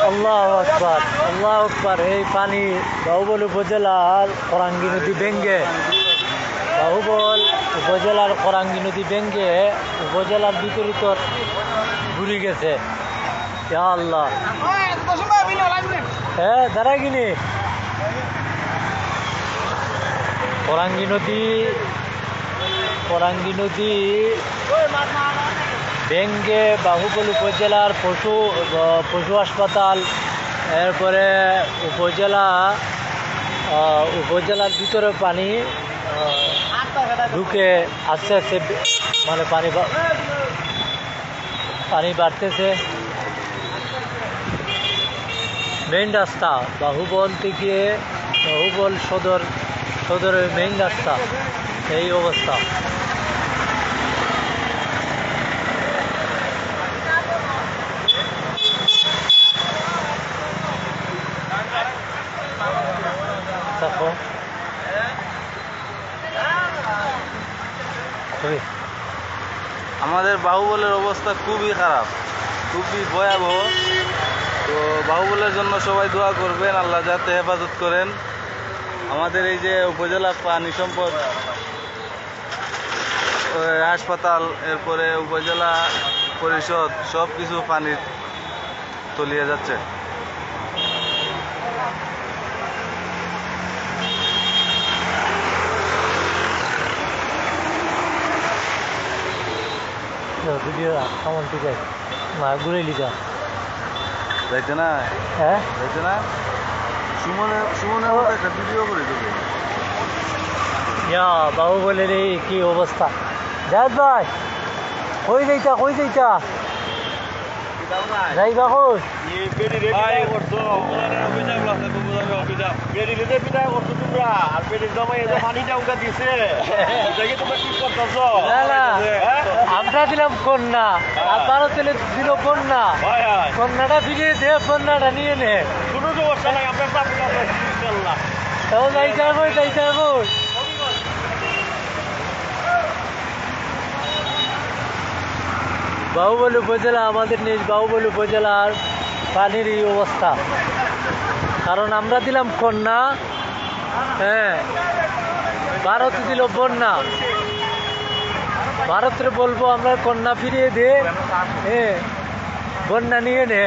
আল্লাহু আকবার, আল্লাহু আকবার। এই পানি বাহুবল উপজেলার করাঙ্গি নদী ভেঙ্গে, বাহুবল উপজেলার করাঙ্গি নদী ভেঙ্গে উপজেলার বিপরীত ঘুরে গেছে। ইয়া আল্লাহ, হ্যাঁ দাঁড়াগিনি। করাঙ্গি নদী ভেঙ্গে বাহুবল উপজেলার পশু হাসপাতাল, এরপরে উপজেলার ভিতরে পানি ঢুকে আস্তে আস্তে, মানে পানি বাড়তেছে। মেইন রাস্তা বাহুবল থেকে বাহুবল সদরের মেইন রাস্তা, এই অবস্থা। আমাদের বাহুবলের অবস্থা খুবই খারাপ, খুবই ভয়াবহ। তো বাহুবলের জন্য সবাই দোয়া করবেন, আল্লাহ যাতে হেফাজত করেন। আমাদের এই যে উপজেলা পানি সম্পদ হাসপাতাল, এরপরে উপজেলা পরিষদ, সব কিছু পানির তলিয়ে যাচ্ছে। ভিডিও কেমন ঠিক আছে, ঘুরে লিখা যাইতে না, হ্যাঁ যাইতে না। সুমনের একটা ভিডিও করে দেবে। ইয়া বাহুবলের এই কি অবস্থা। জায়দ ভাই, কই যাইতা যাইবা কই? আমরা দিলাম কন্যা, আর ভারত দিল কন্যা। কন্যাটা ফিরিয়ে দে, কন্যাটা নিয়ে নে। কোনো সমস্যা নাই, আমরা যাইতা কই। বাহুবল উপজেলা, আমাদের নিজ বাহুবল উপজেলার পানির এই অবস্থা, কারণ আমরা দিলাম কন্যা, হ্যাঁ ভারত দিল বন্যা। ভারতের বলবো আমরা কন্যা ফিরিয়ে দে, হ্যাঁ বন্যা নিয়ে নে।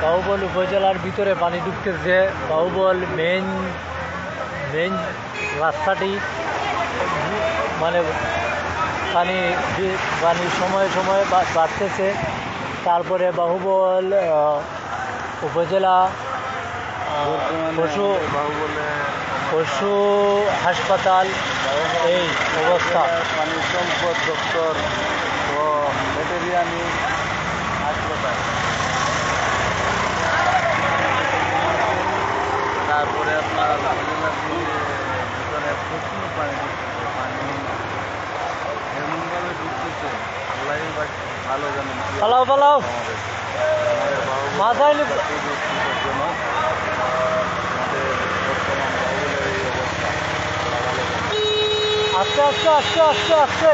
বাহুবল উপজেলার ভিতরে পানি ঢুকতেছে। বাহুবল মেইন রাস্তাটি, মানে পানি সময়ে সময়ে বাড়তেছে। তারপরে বাহুবল উপজেলা পশু হাসপাতাল, এই অবস্থা। পানি সম্পদ দপ্তর ও ভেটেরিনারি হাসপাতাল, তারপরে আপনার প্রচুর পানি এমনভাবে ঢুকতেছে, ভালো জানেন। পালাও মাথায় আস্তে